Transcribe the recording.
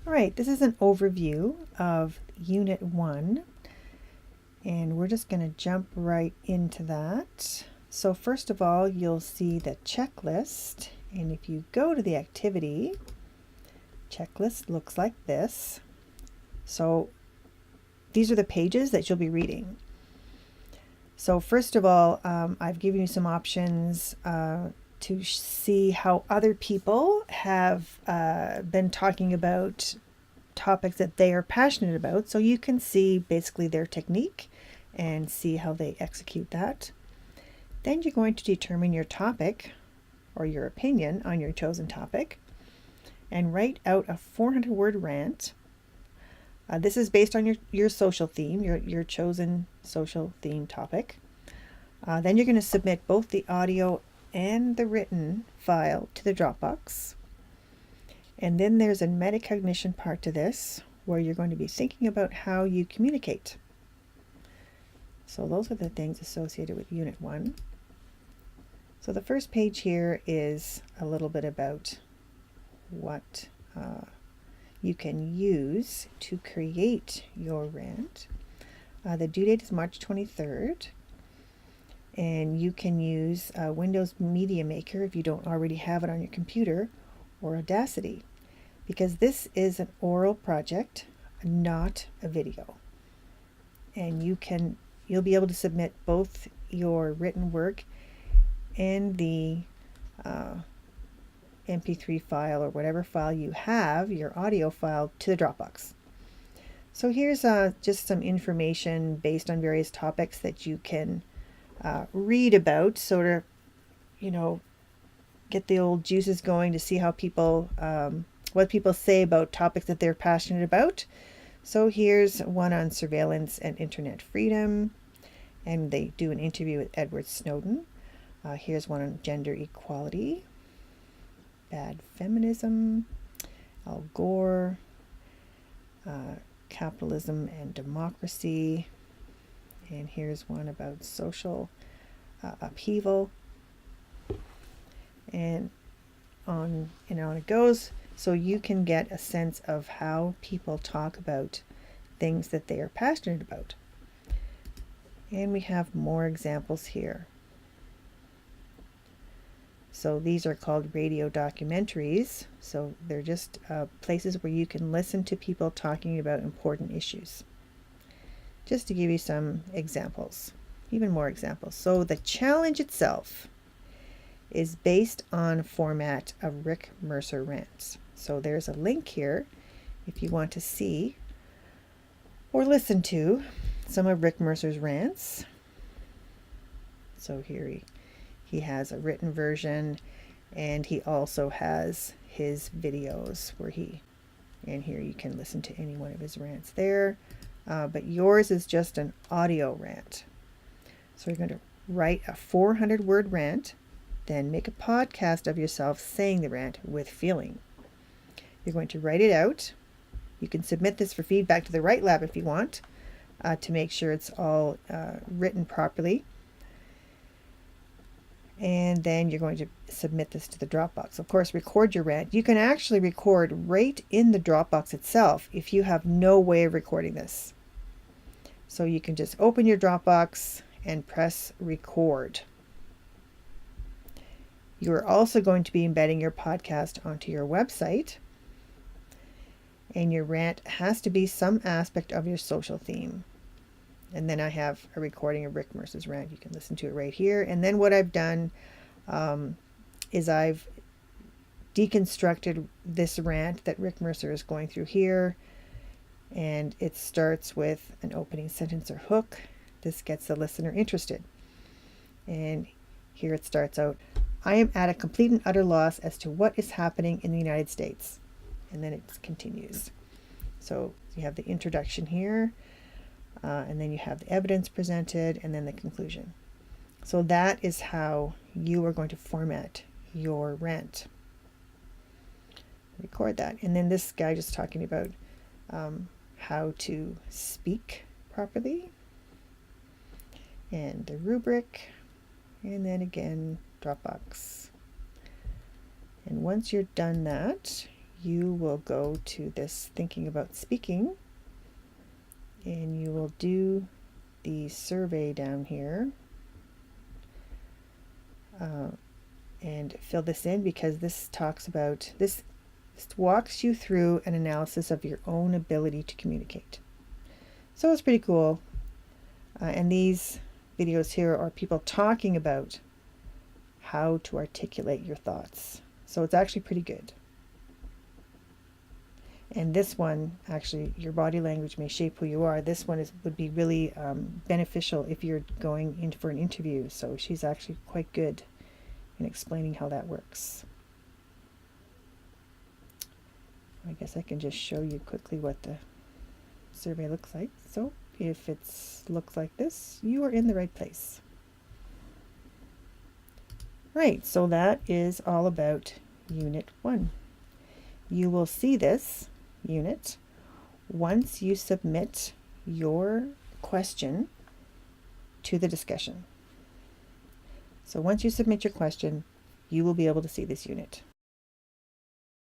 All right, this is an overview of Unit 1, and we're just going to jump right into that. So first of all, you'll see the checklist, and if you go to the activity, checklist looks like this. So these are the pages that you'll be reading. So first of all, I've given you some options to see how other people have been talking about topics that they are passionate about, so you can see basically their technique and see how they execute that. Then you're going to determine your topic or your opinion on your chosen topic and write out a 400-word rant. This is based on your social theme, your chosen social theme topic. Then you're going to submit both the audio and the written file to the Dropbox. And then there's a metacognition part to this where you're going to be thinking about how you communicate. So those are the things associated with Unit 1. So the first page here is a little bit about what you can use to create your rant. The due date is March 23rd. And you can use Windows Media Maker if you don't already have it on your computer, or Audacity, because this is an oral project, not a video. And you'll be able to submit both your written work and the MP3 file or whatever file you have, your audio file, to the Dropbox. So here's just some information based on various topics that you can read about, sort of, get the old juices going to see how people, what people say about topics that they're passionate about. So here's one on surveillance and internet freedom, and they do an interview with Edward Snowden. Here's one on gender equality, bad feminism, Al Gore, capitalism and democracy, and here's one about social upheaval, and on it goes. So you can get a sense of how people talk about things that they are passionate about. And we have more examples here. So these are called radio documentaries. So they're just places where you can listen to people talking about important issues. Just to give you some examples, even more examples. So the challenge itself is based on a format of Rick Mercer rants. So there's a link here if you want to see or listen to some of Rick Mercer's rants. So here he has a written version, and he also has his videos and here you can listen to any one of his rants there. But yours is just an audio rant. So you're going to write a 400-word rant, then make a podcast of yourself saying the rant with feeling. You're going to write it out. You can submit this for feedback to the Write Lab if you want, to make sure it's all written properly. And then you're going to submit this to the Dropbox. Of course, record your rant. You can actually record right in the Dropbox itself if you have no way of recording this. So you can just open your Dropbox and press record. You are also going to be embedding your podcast onto your website. And your rant has to be some aspect of your social theme. And then I have a recording of Rick Mercer's rant. You can listen to it right here. And then what I've done is I've deconstructed this rant that Rick Mercer is going through here. And it starts with an opening sentence or hook. This gets the listener interested. And here it starts out, I am at a complete and utter loss as to what is happening in the United States. And then it continues. So you have the introduction here. And then you have the evidence presented, and then the conclusion. So that is how you are going to format your rant. Record that. And then this guy just talking about how to speak properly, and the rubric, and then again Dropbox. And once you're done that, you will go to this thinking about speaking, and you will do the survey down here, and fill this in, because this talks about this walks you through an analysis of your own ability to communicate. So it's pretty cool. And these videos here are people talking about how to articulate your thoughts. So it's actually pretty good. And this one, actually, your body language may shape who you are. This one would be really beneficial if you're going in for an interview. So she's actually quite good in explaining how that works. I guess I can just show you quickly what the survey looks like. So if it looks like this, you are in the right place. Right, so that is all about Unit 1. You will see this unit once you submit your question to the discussion. So once you submit your question, you will be able to see this unit.